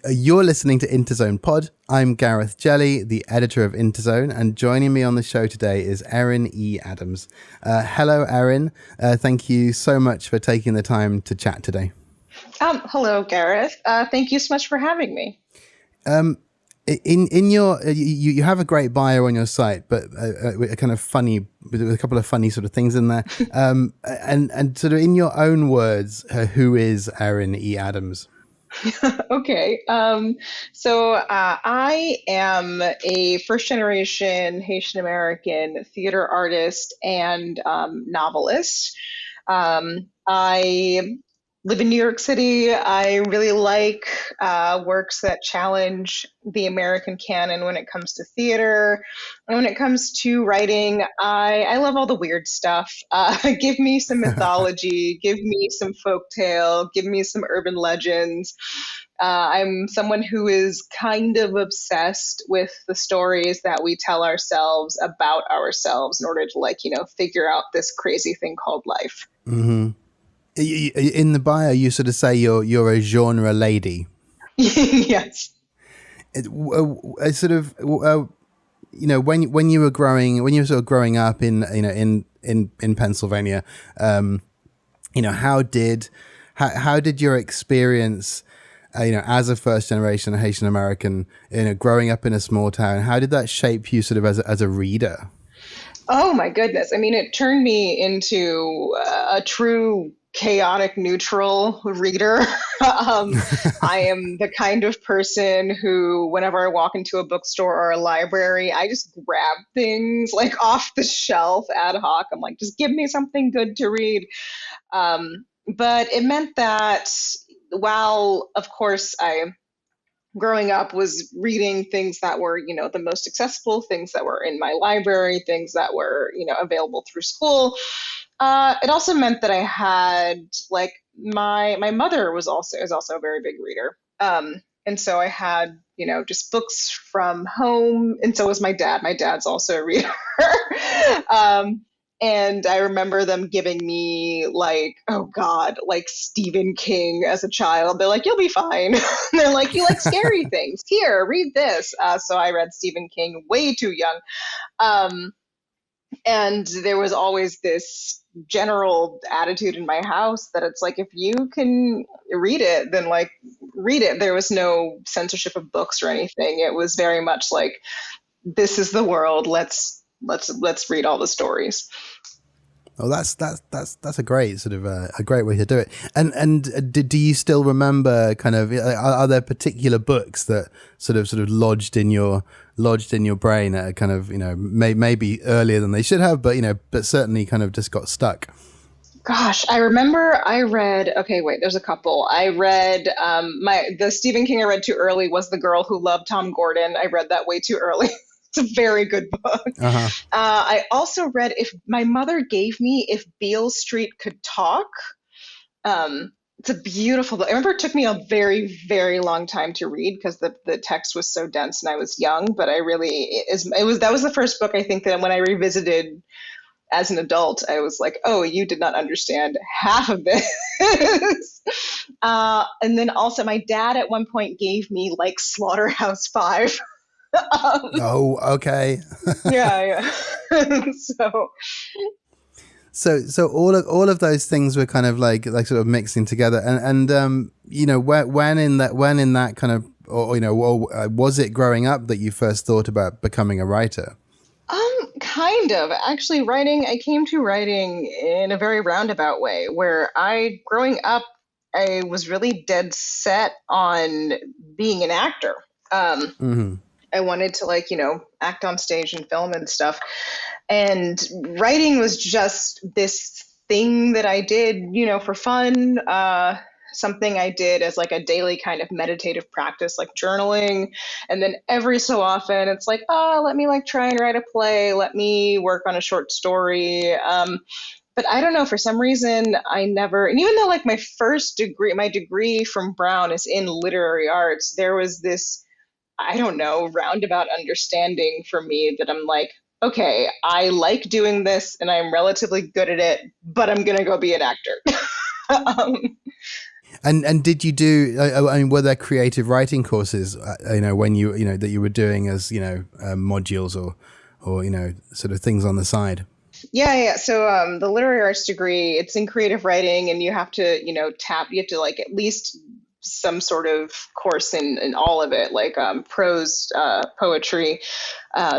You're listening to INTERZONE Pod. I'm Gareth Jelley, the editor of INTERZONE, and joining me on the show today is Erin E. Adams. Hello, Erin. Thank you so much for taking the time to chat today. Hello, Gareth. Thank you so much for having me. In your you have a great bio on your site, but a kind of funny with a couple of funny sort of things in there. And sort of in your own words, who is Erin E. Adams? Okay. I am a first generation Haitian American theater artist and novelist. I live in New York City. I really like works that challenge the American canon when it comes to theater. And when it comes to writing, I love all the weird stuff. Give me some mythology, give me some folktale, give me some urban legends. I'm someone who is kind of obsessed with the stories that we tell ourselves about ourselves in order to, figure out this crazy thing called life. Mm-hmm. In the bio, you sort of say you're a genre lady. Yes. When you were sort of growing up in Pennsylvania, how did your experience, as a first generation Haitian American, growing up in a small town, how did that shape you sort of as a reader? Oh my goodness. I mean, it turned me into a true chaotic neutral reader. I am the kind of person who, whenever I walk into a bookstore or a library, I just grab things like off the shelf ad hoc. I'm like, just give me something good to read. But it meant that while, of course, growing up was reading things that were, the most accessible, things that were in my library, things that were, available through school. It also meant that I had my mother is also a very big reader. And so I had, just books from home, and so was my dad. My dad's also a reader. And I remember them giving me Stephen King as a child. They're like, you'll be fine. They're like, you like scary things. Here, read this. So I read Stephen King way too young. And there was always this general attitude in my house that it's like, if you can read it, then read it. There was no censorship of books or anything. It was very much like, this is the world. Let's read all the stories. Oh, that's a great sort of a great way to do it. And do you still remember kind of, are there particular books that sort of lodged in your brain at a kind of, maybe earlier than they should have, but certainly kind of just got stuck? Gosh, I remember I read, there's a couple. I read, the Stephen King I read too early was The Girl Who Loved Tom Gordon. I read that way too early. It's a very good book. Uh-huh. I also read my mother gave me If Beale Street Could Talk. It's a beautiful book. I remember it took me a very, very long time to read because the text was so dense and I was young, but that was the first book I think that when I revisited as an adult, I was like, oh, you did not understand half of this. And then also my dad at one point gave me Slaughterhouse-Five. Oh, okay. yeah. So all of those things were kind of like sort of mixing together, and when in that kind of, was it growing up that you first thought about becoming a writer? Kind of. Actually, I came to writing in a very roundabout way, where growing up, I was really dead set on being an actor. Mm-hmm. I wanted to act on stage and film and stuff. And writing was just this thing that I did, for fun, something I did as a daily kind of meditative practice, like journaling. And then every so often it's like, oh, let me try and write a play. Let me work on a short story. But I don't know, for some reason I never, and even though my degree from Brown is in literary arts, there was this, I don't know, roundabout understanding for me that I'm like, okay, I like doing this and I'm relatively good at it, but I'm going to go be an actor. And did you do? I mean, were there creative writing courses? When that you were doing as modules or sort of things on the side. Yeah. So the literary arts degree, it's in creative writing, and you have to, you have to like at least some sort of course in all of it, like prose, poetry,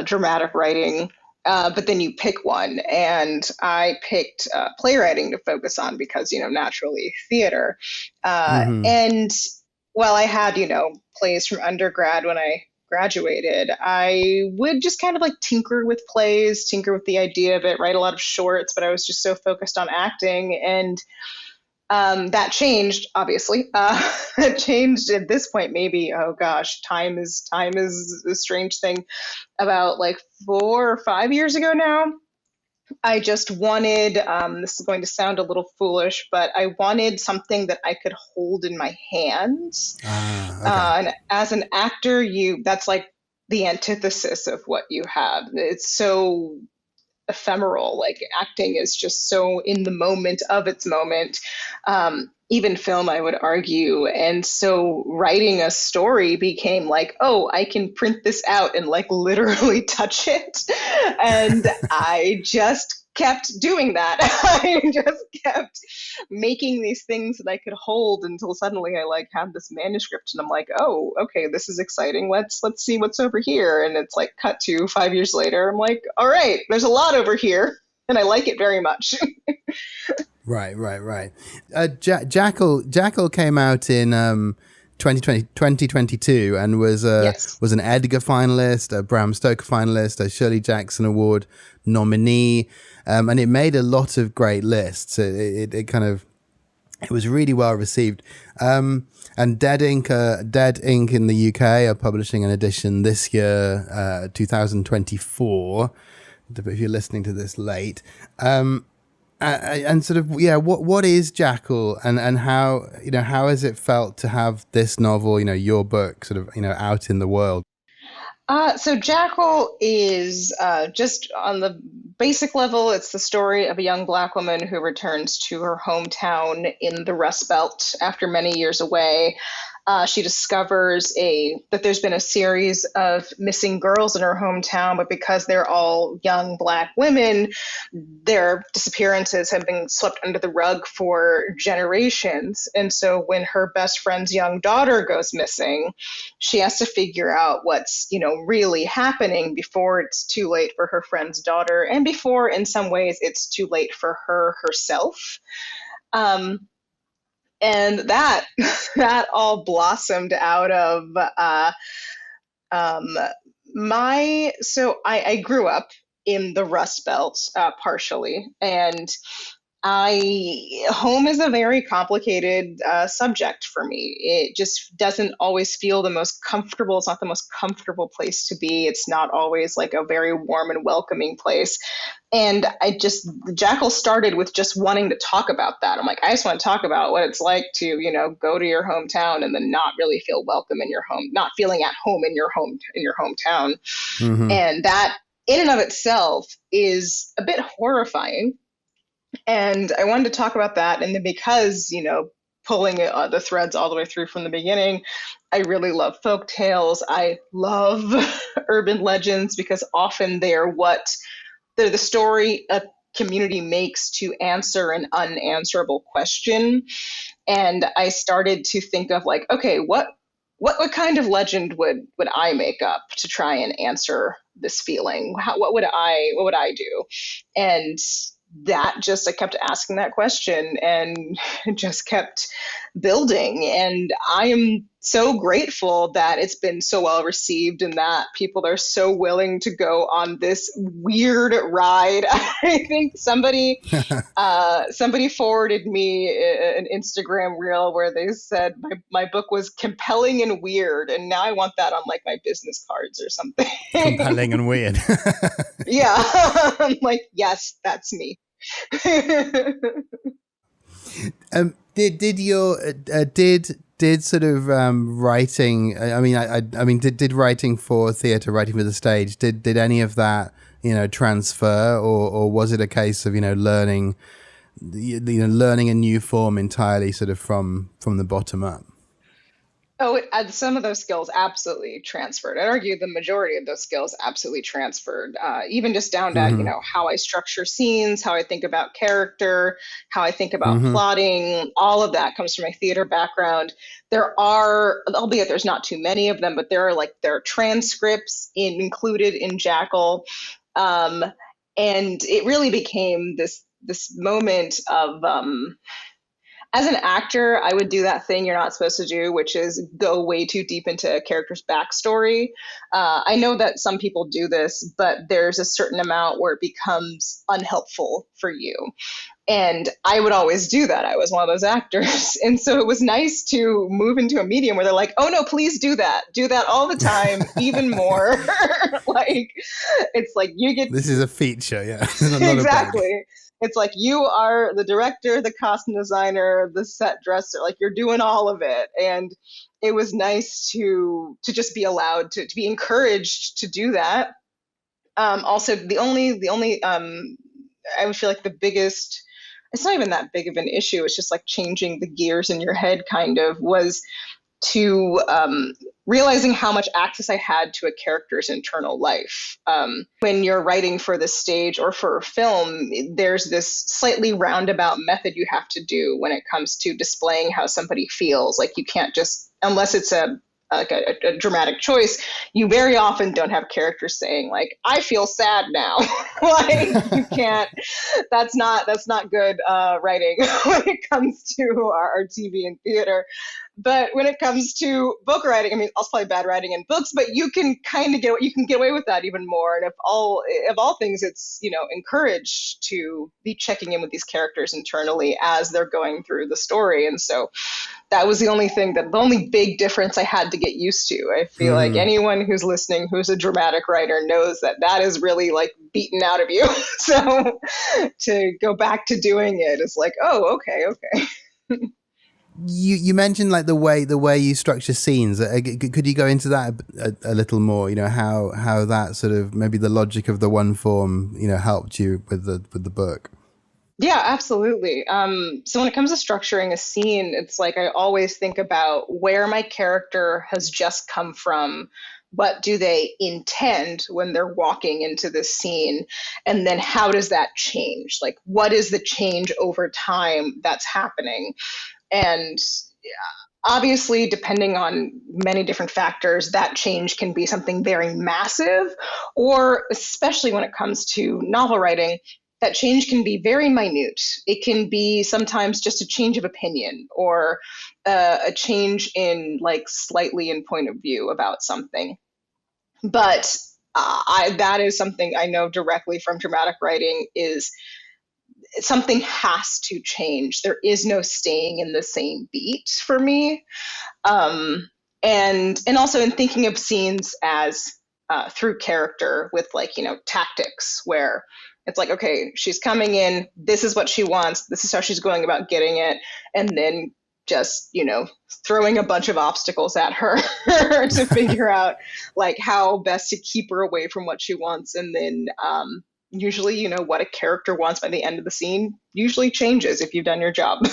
dramatic writing. But then you pick one, and I picked playwriting to focus on because, naturally theater. Mm-hmm. And while I had, plays from undergrad when I graduated, I would just kind of like tinker with plays, tinker with the idea of it, write a lot of shorts, but I was just so focused on acting. And that changed, obviously. It changed at this point, maybe, oh gosh, time is a strange thing. About like 4 or 5 years ago now, I just wanted, this is going to sound a little foolish, but I wanted something that I could hold in my hands. Okay. And as an actor, that's like the antithesis of what you have. It's so ephemeral. Like acting is just so in the moment of its moment. Even film, I would argue. And so writing a story became like, oh, I can print this out and like literally touch it. And I just kept doing that. I just kept making these things that I could hold until suddenly I like had this manuscript, and I'm like, oh, okay, this is exciting. Let's see what's over here. And it's like cut to 5 years later. I'm like, all right, there's a lot over here, and I like it very much. Right. Jackal came out in 2022 and was Yes. was an Edgar finalist, a Bram Stoker finalist, a Shirley Jackson Award nominee, and it made a lot of great lists. It kind of, it was really well received. And Dead Ink in the UK are publishing an edition this year, 2024. If you're listening to this late. And sort of, yeah, what is Jackal, and how has it felt to have this novel, your book, sort of, out in the world? So Jackal is just on the basic level, it's the story of a young Black woman who returns to her hometown in the Rust Belt after many years away. She discovers that there's been a series of missing girls in her hometown, but because they're all young Black women, their disappearances have been swept under the rug for generations. And so when her best friend's young daughter goes missing, she has to figure out what's, really happening before it's too late for her friend's daughter, and before, in some ways, it's too late for her herself. And that that all blossomed out of I grew up in the Rust Belt, partially, and home is a very complicated subject for me. It just doesn't always feel the most comfortable. It's not the most comfortable place to be. It's not always like a very warm and welcoming place. And Jackal started with just wanting to talk about that. I'm like, I just want to talk about what it's like to, go to your hometown and then not really feel welcome in your home, not feeling at home in your hometown. Mm-hmm. And that in and of itself is a bit horrifying. And I wanted to talk about that. And then because, pulling the threads all the way through from the beginning, I really love folk tales. I love urban legends because often they're the story a community makes to answer an unanswerable question. And I started to think of like, okay, what kind of legend would I make up to try and answer this feeling? What would I do? And I kept asking that question, and it just kept building. And I am so grateful that it's been so well received and that people are so willing to go on this weird ride. I think somebody forwarded me an Instagram reel where they said my book was compelling and weird, and now I want that on like my business cards or something. Compelling and weird. Yeah. I'm like, yes, that's me. Did sort of writing, I mean did writing for theatre, writing for the stage, did any of that transfer, or was it a case of learning learning a new form entirely sort of from the bottom up. Oh, some of those skills absolutely transferred. I'd argue the majority of those skills absolutely transferred, even just down to, Mm-hmm. how I structure scenes, how I think about character, how I think about Mm-hmm. plotting. All of that comes from my theater background. There are, albeit there's not too many of them, but there are transcripts included in Jackal. Um, and it really became this moment of, as an actor, I would do that thing you're not supposed to do, which is go way too deep into a character's backstory. I know that some people do this, but there's a certain amount where it becomes unhelpful for you. And I would always do that. I was one of those actors. And so it was nice to move into a medium where they're like, oh no, please do that. Do that all the time, even more. Like, it's like you get. This is a feature, yeah. Not Exactly. It's like you are the director, the costume designer, the set dresser, like you're doing all of it. And it was nice to just be allowed to be encouraged to do that. Also, the only I would feel like the biggest, it's not even that big of an issue. It's just like changing the gears in your head kind of was to realizing how much access I had to a character's internal life. When you're writing for the stage or for a film, there's this slightly roundabout method you have to do when it comes to displaying how somebody feels. Like you can't just, unless it's a dramatic choice, you very often don't have characters saying like, I feel sad now. Like you can't, that's not good writing when it comes to our TV and theater. But when it comes to book writing, I mean, I'll play bad writing in books, but you can kind of get away with that even more. And if all things, it's, encouraged to be checking in with these characters internally as they're going through the story. And so that was the only big difference I had to get used to. I feel like anyone who's listening, who's a dramatic writer, knows that is really like beaten out of you. So to go back to doing it is like, oh, okay. You mentioned like the way you structure scenes. Could you go into that a little more? How that sort of maybe the logic of the one form helped you with the book. Yeah, absolutely. So when it comes to structuring a scene, it's like I always think about where my character has just come from. What do they intend when they're walking into this scene? And then how does that change? Like, what is the change over time that's happening? And obviously, depending on many different factors, that change can be something very massive, or especially when it comes to novel writing, that change can be very minute. It can be sometimes just a change of opinion or a change in like slightly in point of view about something. But that is something I know directly from dramatic writing is something has to change. There is no staying in the same beat for me. And also in thinking of scenes as through character with like, tactics where it's like, okay, she's coming in, this is what she wants, this is how she's going about getting it, and then just, throwing a bunch of obstacles at her to figure out like how best to keep her away from what she wants. And then usually, what a character wants by the end of the scene usually changes if you've done your job.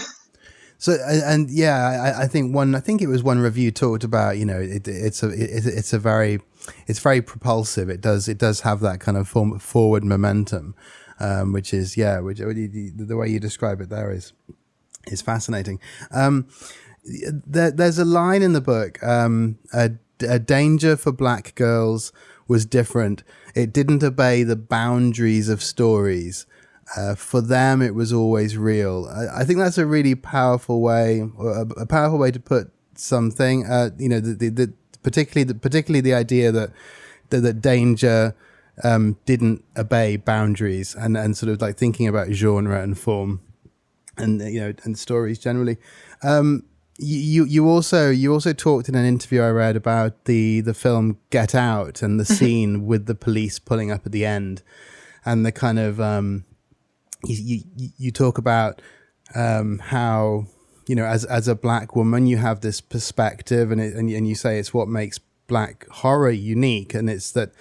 So and yeah, I think it was one review talked about it's very propulsive. It does have that kind of forward momentum, which is the way you describe it there is fascinating. There's a line in the book, a danger for black girls was different. It didn't obey the boundaries of stories. For them, it was always real. I think that's a really powerful way, to put something. Particularly the idea that danger didn't obey boundaries, and sort of like thinking about genre and form, and and stories generally. You also talked in an interview I read about the film Get Out and the scene with the police pulling up at the end, and the kind of you talk about how as a black woman you have this perspective, and you say it's what makes black horror unique, and it's that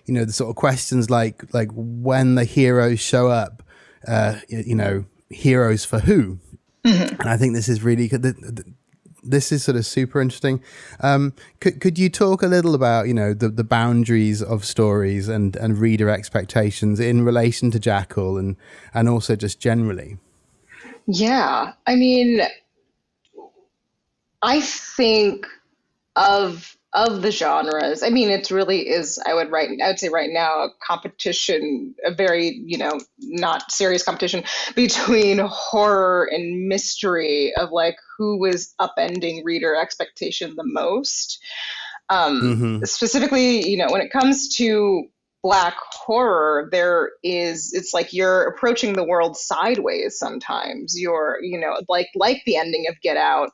the sort of questions like when the heroes show up, heroes for who. And I think this is really good. This is sort of super interesting. Could you talk a little about, the boundaries of stories and reader expectations in relation to JACKAL and also just generally? Yeah, I mean, I think of the genres. I mean, it really is. I would say right now a competition, a very not serious competition between horror and mystery of like who is upending reader expectation the most. Specifically, when it comes to Black horror, it's like you're approaching the world sideways sometimes. You're, like the ending of Get Out,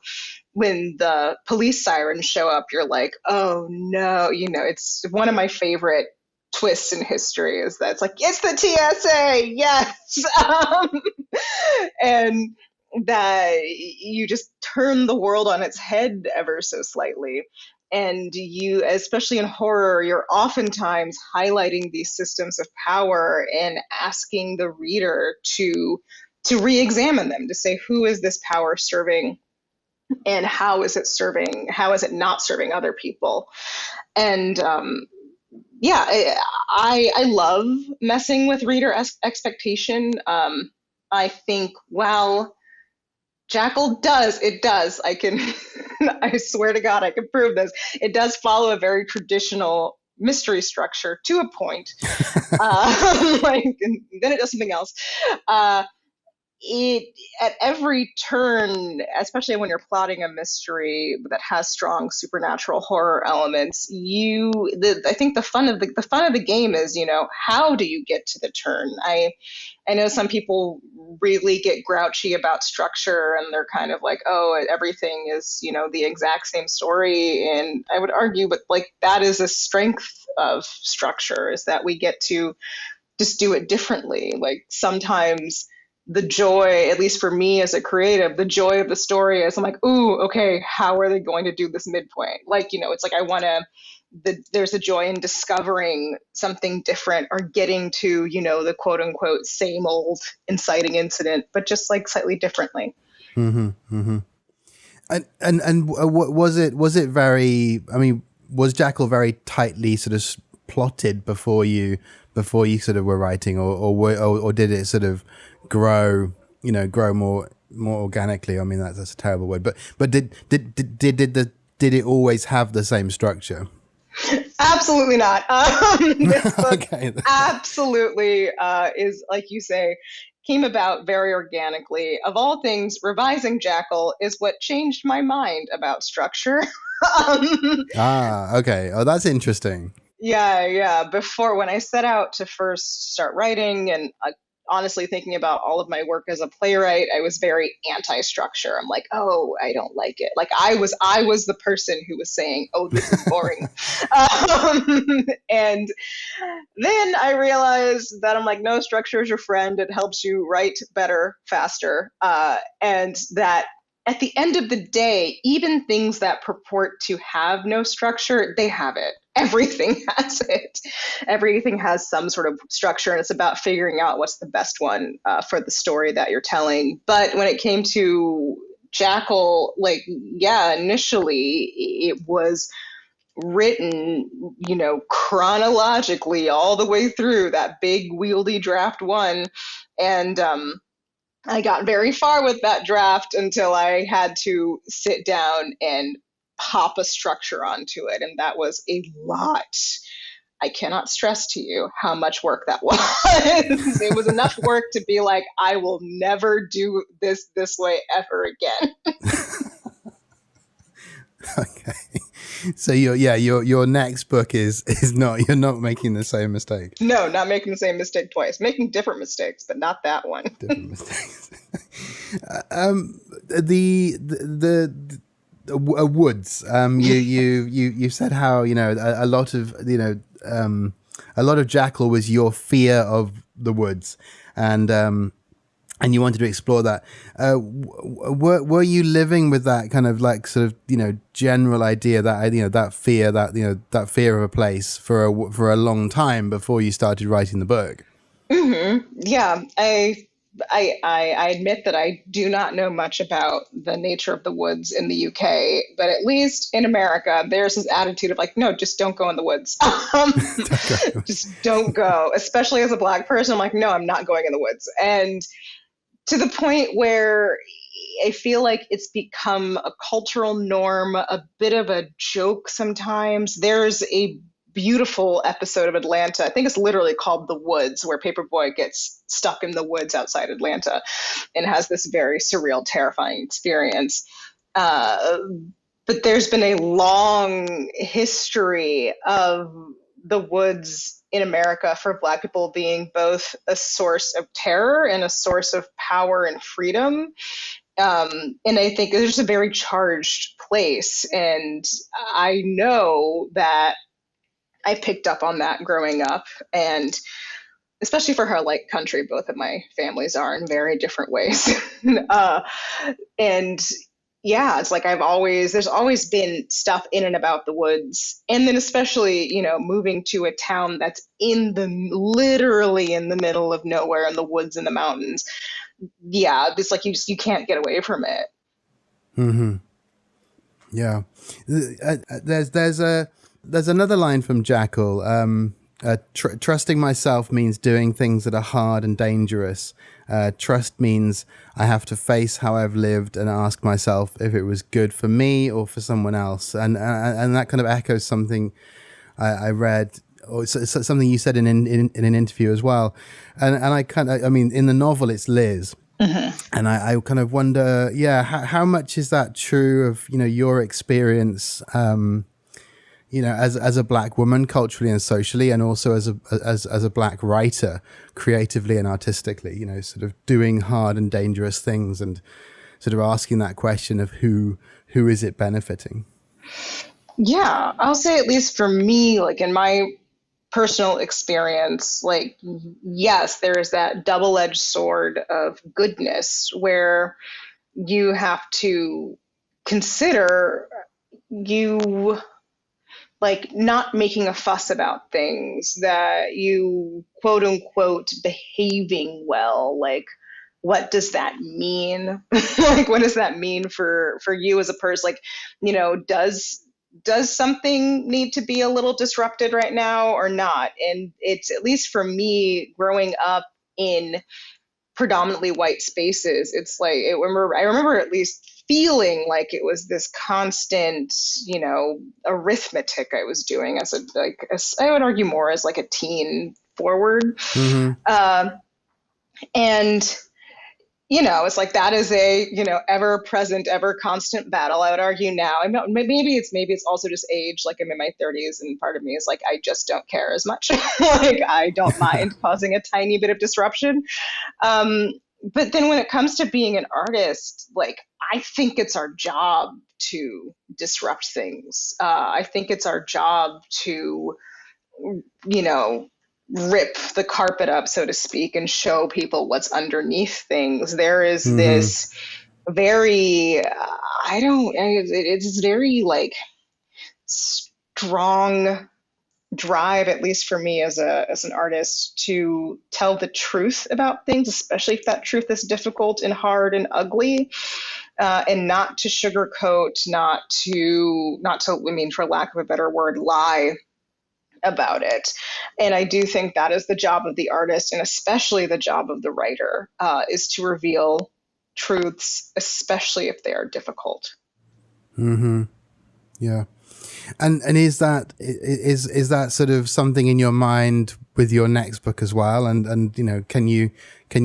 when the police sirens show up, you're like, oh no, it's one of my favorite twists in history is that it's like, it's the TSA, yes. And that you just turn the world on its head ever so slightly. And you, especially in horror, you're oftentimes highlighting these systems of power and asking the reader to re-examine them, to say, who is this power serving and how is it not serving other people? And yeah, I love messing with reader expectation. I think, well, JACKAL does. I swear to God, I can prove this. It does follow a very traditional mystery structure to a point. And then it does something else. It at every turn, especially when you're plotting a mystery that has strong supernatural horror elements, I think the fun of the game is, how do you get to the turn? I know some people really get grouchy about structure and they're kind of like, oh, everything is, the exact same story. And I would argue, but like that is a strength of structure, is that we get to just do it differently. Like sometimes the joy, at least for me as a creative, the joy of the story is I'm like, ooh, okay, how are they going to do this midpoint? Like, it's like there's a joy in discovering something different or getting to, the quote unquote same old inciting incident, but just like slightly differently. And was it very, I mean, was JACKAL very tightly sort of plotted before you sort of were writing, or did it sort of grow more organically? I mean, that's a terrible word, but did it always have the same structure? Absolutely not. This book Okay. absolutely is, like you say, came about very organically. Of all things, revising JACKAL is what changed my mind about structure. Okay. Oh, that's interesting. Yeah. Before, when I set out to first start writing and honestly thinking about all of my work as a playwright, I was very anti-structure. I'm like, oh, I don't like it. Like I was the person who was saying, oh, this is boring. And then I realized that I'm like, no, structure is your friend. It helps you write better, faster. And that at the end of the day, even things that purport to have no structure, they have it. Everything has it. Everything has some sort of structure, and it's about figuring out what's the best one for the story that you're telling. But when it came to JACKAL, like, yeah, initially it was written, chronologically all the way through that big wieldy draft one. And I got very far with that draft until I had to sit down and pop a structure onto it. And that was a lot. I cannot stress to you how much work that was. It was enough work to be like, I will never do this way ever again. Okay. So your next book is not, you're not making the same mistake. No, not making the same mistake twice. Making different mistakes, but not that one. Different mistakes. The woods. You said how a lot of JACKAL was your fear of the woods, and you wanted to explore that. Were you living with that kind of like sort of general idea, that that fear of a place for a long time before you started writing the book? Mm-hmm. Yeah, I admit that I do not know much about the nature of the woods in the UK, but at least in America, there's this attitude of like, no, just don't go in the woods. Okay. Just don't go, especially as a Black person. I'm like, no, I'm not going in the woods. And to the point where I feel like it's become a cultural norm, a bit of a joke sometimes. There's a beautiful episode of Atlanta. I think it's literally called The Woods, where Paperboy gets stuck in the woods outside Atlanta and has this very surreal, terrifying experience. Uh, but there's been a long history of the woods in America for Black people being both a source of terror and a source of power and freedom. And I think it's just a very charged place. And I know that I picked up on that growing up, and especially for how like country both of my families are in very different ways. And yeah, it's like there's always been stuff in and about the woods. And then especially, moving to a town that's literally in the middle of nowhere in the woods and the mountains. Yeah, it's like you can't get away from it. Mm-hmm. Yeah. There's another line from JACKAL. Trusting myself means doing things that are hard and dangerous. Trust means I have to face how I've lived and ask myself if it was good for me or for someone else. And that kind of echoes something I read, or something you said in an interview as well. And I mean, in the novel, it's Liz. Mm-hmm. And I kind of wonder, how much is that true of, your experience, as a Black woman culturally and socially, and also as a Black writer creatively and artistically, sort of doing hard and dangerous things and sort of asking that question of who is it benefiting? Yeah, I'll say at least for me, like in my personal experience, like, yes, there is that double-edged sword of goodness where you have to consider you like not making a fuss about things, that you quote unquote behaving well. Like, what does that mean? Like, what does that mean for you as a person? Like, does something need to be a little disrupted right now or not? And it's, at least for me, growing up in predominantly white spaces, it's like I remember at least feeling like it was this constant, arithmetic I was doing I would argue more as like a teen forward. Mm-hmm. And it's like that is a, ever present, ever constant battle. I would argue now. Maybe it's also just age. Like I'm in my 30s, and part of me is like I just don't care as much. Like I don't mind causing a tiny bit of disruption. But then when it comes to being an artist, like I think it's our job to disrupt things. I think it's our job to, rip the carpet up, so to speak, and show people what's underneath things. There is mm-hmm. this very, it's very like strong drive, at least for me as an artist, to tell the truth about things, especially if that truth is difficult and hard and ugly, and not to sugarcoat, not to, for lack of a better word, lie about it. And I do think that is the job of the artist, and especially the job of the writer, is to reveal truths, especially if they are difficult. Mm-hmm. Yeah. And is that sort of something in your mind with your next book as well? And can you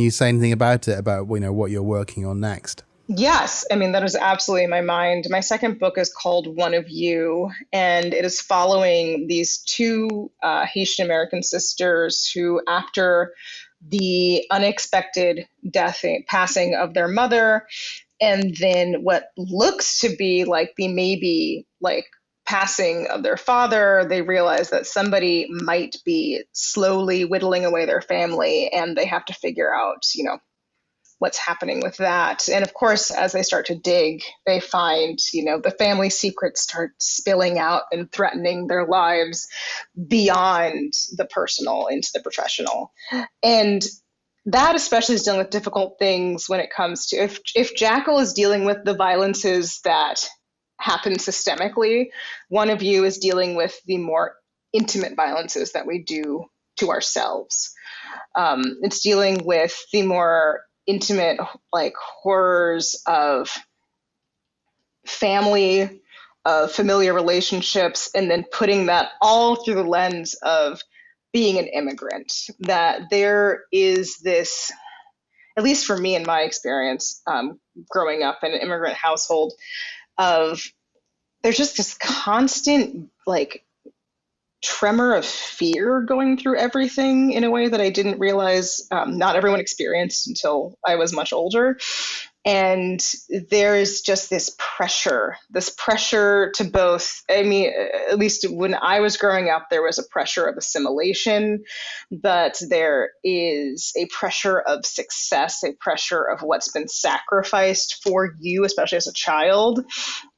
say anything about it, about what you're working on next? Yes, that is absolutely in my mind. My second book is called One of You, and it is following these two Haitian American sisters who, after the unexpected passing of their mother, and then what looks to be like the maybe like passing of their father, they realize that somebody might be slowly whittling away their family, and they have to figure out, what's happening with that. And of course, as they start to dig, they find, the family secrets start spilling out and threatening their lives beyond the personal into the professional. And that especially is dealing with difficult things when it comes to if JACKAL is dealing with the violences that happen systemically, one of you is dealing with the more intimate violences that we do to ourselves. It's dealing with the more intimate, like, horrors of family, of familiar relationships, and then putting that all through the lens of being an immigrant. That there is this, at least for me in my experience, growing up in an immigrant household, of there's just this constant, like, tremor of fear going through everything in a way that I didn't realize not everyone experienced until I was much older. And there's just this pressure to both, I mean, at least when I was growing up, there was a pressure of assimilation, but there is a pressure of success, a pressure of what's been sacrificed for you, especially as a child.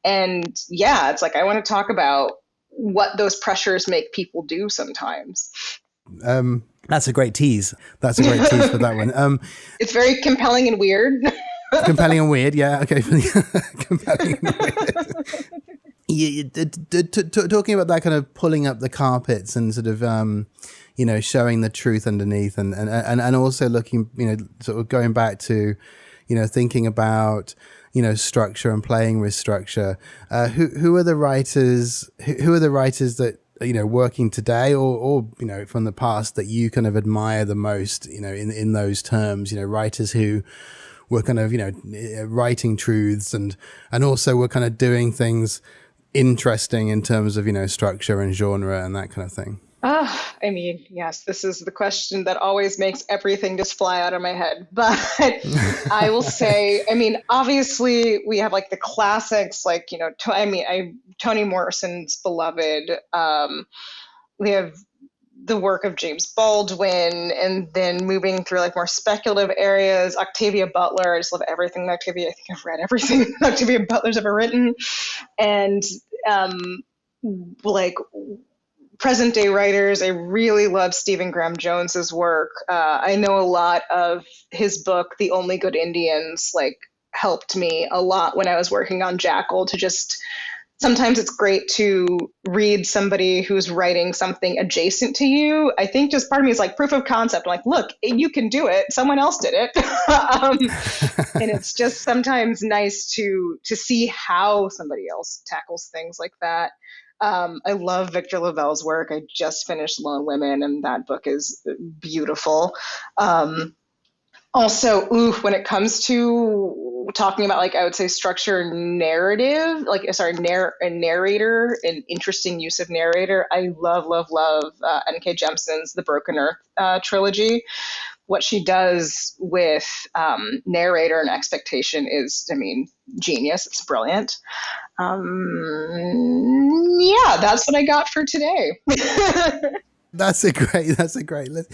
And yeah, it's like, I want to talk about what those pressures make people do sometimes. That's a great tease. That's a great tease for that one. It's very compelling and weird. Compelling and weird, yeah. Okay, compelling and weird. Talking about that kind of pulling up the carpets and sort of, showing the truth underneath, and also looking, sort of going back to, thinking about, structure and playing with structure. Who are the writers? Who are the writers that working today or from the past that you kind of admire the most? In those terms, writers who were kind of, writing truths and also were kind of doing things interesting in terms of, structure and genre and that kind of thing. I mean, yes, this is the question that always makes everything just fly out of my head. But I will say, I mean, obviously we have like the classics, like, Toni Morrison's beloved. We have the work of James Baldwin, and then moving through like more speculative areas, Octavia Butler. I just love everything that Octavia, I think I've read everything Octavia Butler's ever written. And like present day writers, I really love Stephen Graham Jones's work. I know a lot of his book, The Only Good Indians, like helped me a lot when I was working on JACKAL to just, sometimes it's great to read somebody who's writing something adjacent to you. I think just part of me is like proof of concept. I'm like, look, you can do it. Someone else did it. And it's just sometimes nice to see how somebody else tackles things like that. I love Victor LaValle's work. I just finished Lone Women, and that book is beautiful. Also, when it comes to talking about, like, I would say structure, narrative, narrator, an interesting use of narrator. I love N.K. Jemisin's The Broken Earth trilogy. What she does with narrator and expectation is, I mean, genius. It's brilliant. Yeah, that's what I got for today. That's a great list.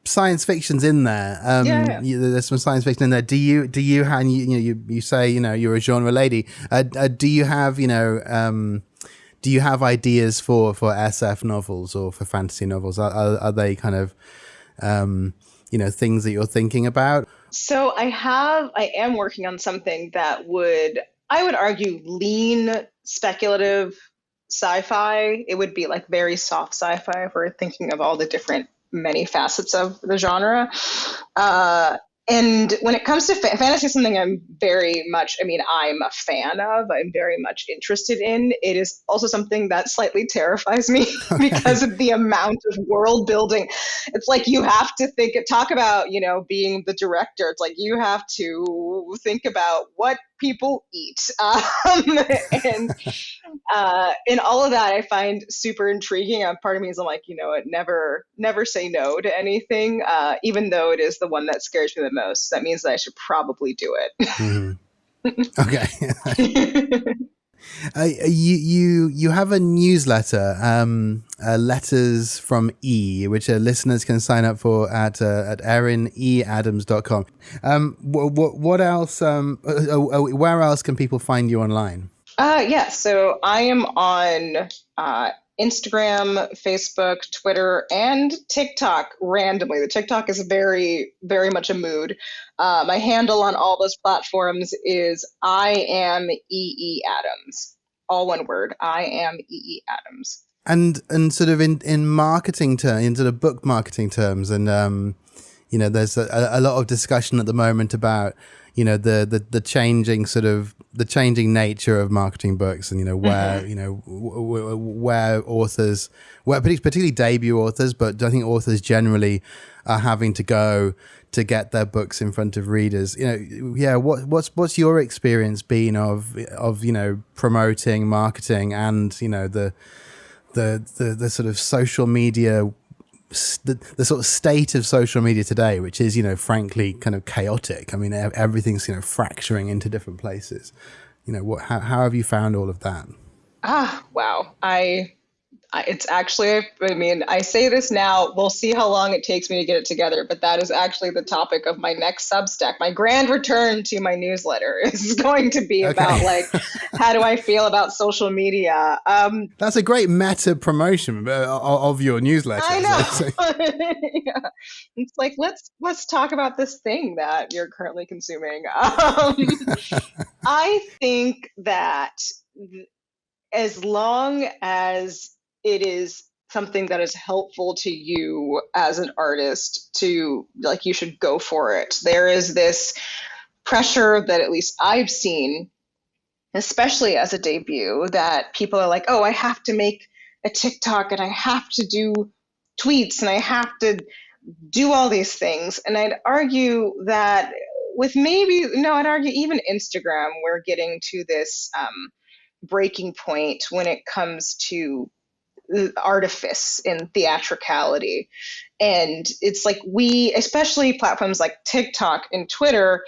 Science fiction's in there. Yeah. There's some science fiction in there. Do you and you say you're a genre lady? Do you have ideas for SF novels or for fantasy novels? Are they kind of things that you're thinking about? So I am working on something that I would argue, lean speculative sci-fi. It would be like very soft sci-fi if we're thinking of all the different many facets of the genre. And when it comes to fantasy, something I'm a fan of, I'm very much interested in. It is also something that slightly terrifies me because of the amount of world building. It's like you have to talk about, being the director. It's like you have to think about what people eat. And all of that I find super intriguing. Part of me is like, never say no to anything, even though it is the one that scares me the most. That means that I should probably do it. Mm-hmm. Okay. You have a newsletter, Letters from E, which listeners can sign up for at erineadams.com. What else? Where else can people find you online? Yeah, so I am on Instagram, Facebook, Twitter, and TikTok randomly. The TikTok is very, very much a mood. My handle on all those platforms is I am EE Adams. All one word. I am EE Adams. And sort of in marketing terms, in sort of book marketing terms, and you know, there's a lot of discussion at the moment about, you know, the changing sort of the changing nature of marketing books, and you know where you know where authors, where particularly debut authors, but I think authors generally are having to go to get their books in front of readers. You know, yeah. What's your experience been of you know, promoting, marketing, and you know the sort of social media, the sort of state of social media today, which is, you know, frankly kind of chaotic. I mean, everything's, you know, fracturing into different places. You know, how have you found all of that? Wow. It's actually, I mean, I say this now, we'll see how long it takes me to get it together, but that is actually the topic of my next Substack. My grand return to my newsletter is going to be Okay. about, like, how do I feel about social media? That's a great meta promotion of your newsletter. I know. So, Yeah. It's like, let's talk about this thing that you're currently consuming. I think that as long as it is something that is helpful to you as an artist, to, like, you should go for it. There is this pressure that at least I've seen, especially as a debut, that people are like, oh, I have to make a TikTok and I have to do tweets and I have to do all these things. And I'd argue that with maybe, no, I'd argue even Instagram, we're getting to this breaking point when it comes to artifice and theatricality. And it's like, we, especially platforms like TikTok and Twitter,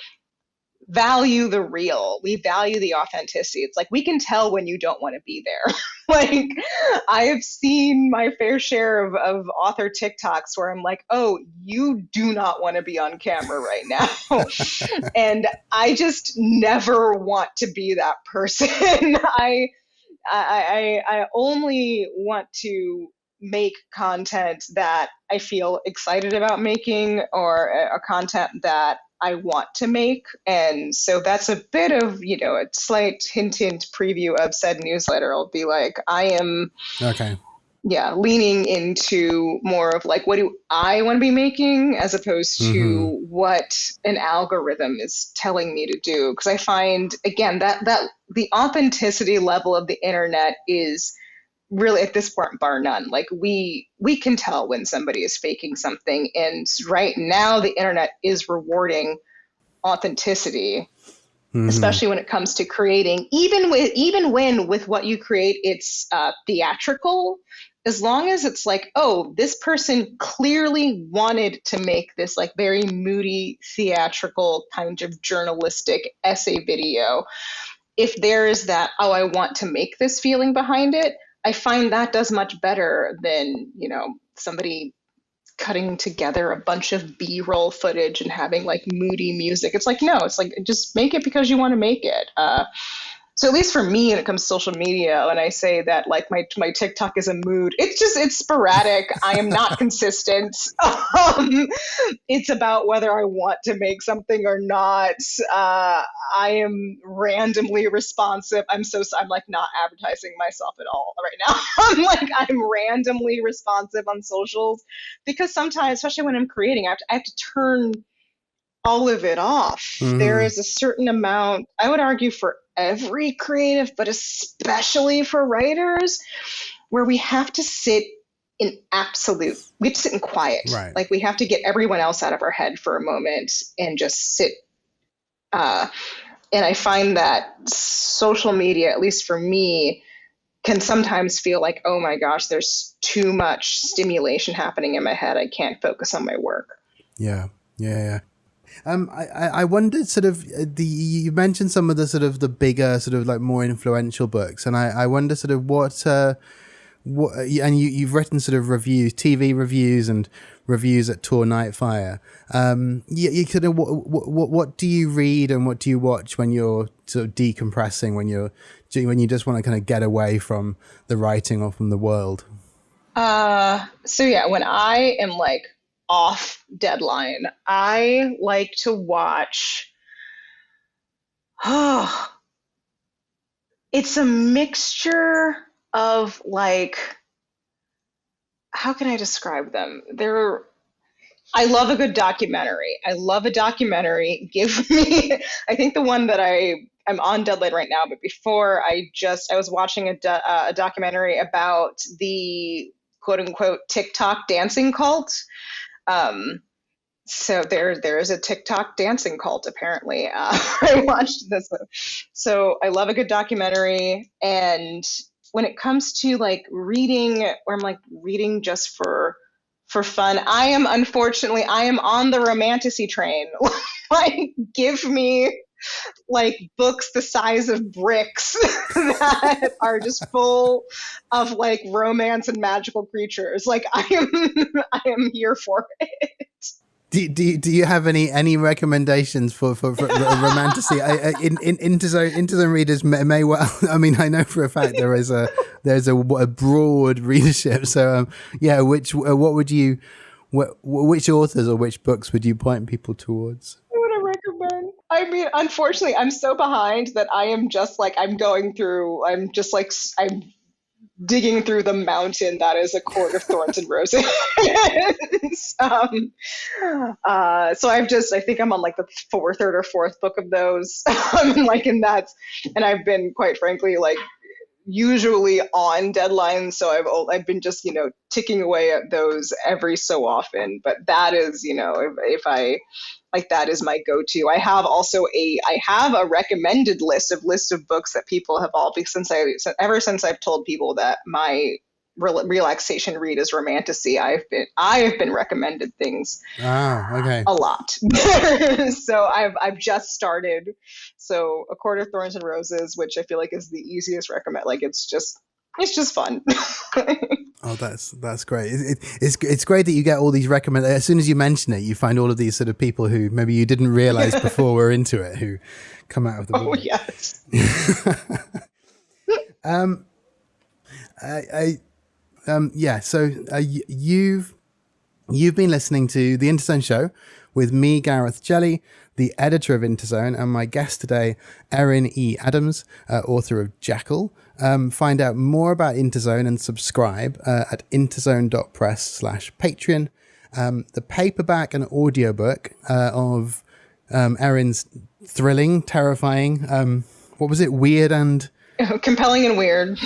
value the real. We value the authenticity. It's like, we can tell when you don't want to be there. Like, I have seen my fair share of author TikToks where I'm like, oh, you do not want to be on camera right now. And I just never want to be that person. I only want to make content that I feel excited about making, or a content that I want to make. And so that's a bit of, you know, a slight hint preview of said newsletter. I'll be like, I am, okay. yeah, leaning into more of like, what do I want to be making, as opposed to what an algorithm is telling me to do. Because I find, again, that the authenticity level of the internet is really, at this point, bar none. Like, we can tell when somebody is faking something, and right now the internet is rewarding authenticity, especially when it comes to creating. Even when with what you create, it's theatrical. As long as it's like, oh, this person clearly wanted to make this, like, very moody, theatrical kind of journalistic essay video. If there is that, oh, I want to make this feeling behind it, I find that does much better than, you know, somebody cutting together a bunch of B-roll footage and having, like, moody music. It's like, no, it's like, just make it because you want to make it. So at least for me, when it comes to social media, when I say that, like, my TikTok is a mood, it's sporadic. I am not consistent. It's about whether I want to make something or not. I am randomly responsive. I'm like not advertising myself at all right now. I'm randomly responsive on socials, because sometimes, especially when I'm creating, I have to turn all of it off. There is a certain amount, I would argue, for every creative, but especially for writers, where we have to sit in quiet. Right. Like, we have to get everyone else out of our head for a moment and just sit. And I find that social media, at least for me, can sometimes feel like, oh my gosh, there's too much stimulation happening in my head. I can't focus on my work. Yeah. I wondered, sort of, you mentioned some of the sort of the bigger, sort of like more influential books, and I wonder sort of what and you've written sort of reviews, TV reviews, and reviews at Tor Nightfire. You kind of what do you read and what do you watch when you're sort of decompressing, when you just want to kind of get away from the writing or from the world? So yeah, when I am like off deadline, I like to watch. Oh, it's a mixture of like, how can I describe them? I love a good documentary. I love a documentary. Give me, I think the one that I'm on deadline right now, but before I was watching a documentary about the quote unquote TikTok dancing cult. Um, so there is a TikTok dancing cult apparently. I watched this one. So I love a good documentary. And when it comes to like reading, where I'm like reading just for fun, I am on the romantasy train. Like give me like books the size of bricks that are just full of like romance and magical creatures. Like I am here for it. Do you have any recommendations for romantasy? In INTERZONE readers may well. I mean, I know for a fact there's a broad readership. So which authors or which books would you point people towards? What would I recommend? I mean, unfortunately, I'm so behind that I am just like I'm digging through the mountain that is A Court of Thorns and Roses. So I think I'm on like the third or fourth book of those. And I've been quite frankly like usually on deadline, so I've been just ticking away at those every so often. But that is if I like, that is my go-to. I have a recommended list of books that people have ever since I've told people that my relaxation read is romantasy. I have been recommended things okay. a lot. So I've just started. So A Court of Thorns and Roses, which I feel like is the easiest recommend. Like it's just fun. Oh, that's great. It's great that you get all these recommendations. As soon as you mention it, you find all of these sort of people who maybe you didn't realize before were into it, who come out of the woodwork. Oh yes. So you've been listening to the INTERZONE Show with me, Gareth Jelley, the editor of INTERZONE, and my guest today, Erin E. Adams, author of JACKAL. Find out more about INTERZONE and subscribe at interzone.press/Patreon. The paperback and audiobook of Erin's thrilling, terrifying, what was it? Weird and... Compelling and weird.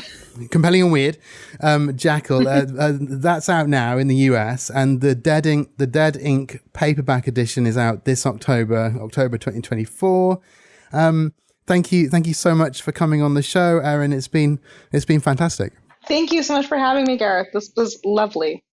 JACKAL. That's out now in the US, and the Dead Ink paperback edition is out this October 2024. Thank you so much for coming on the show, Erin. It's been fantastic. Thank you so much for having me, Gareth. This was lovely.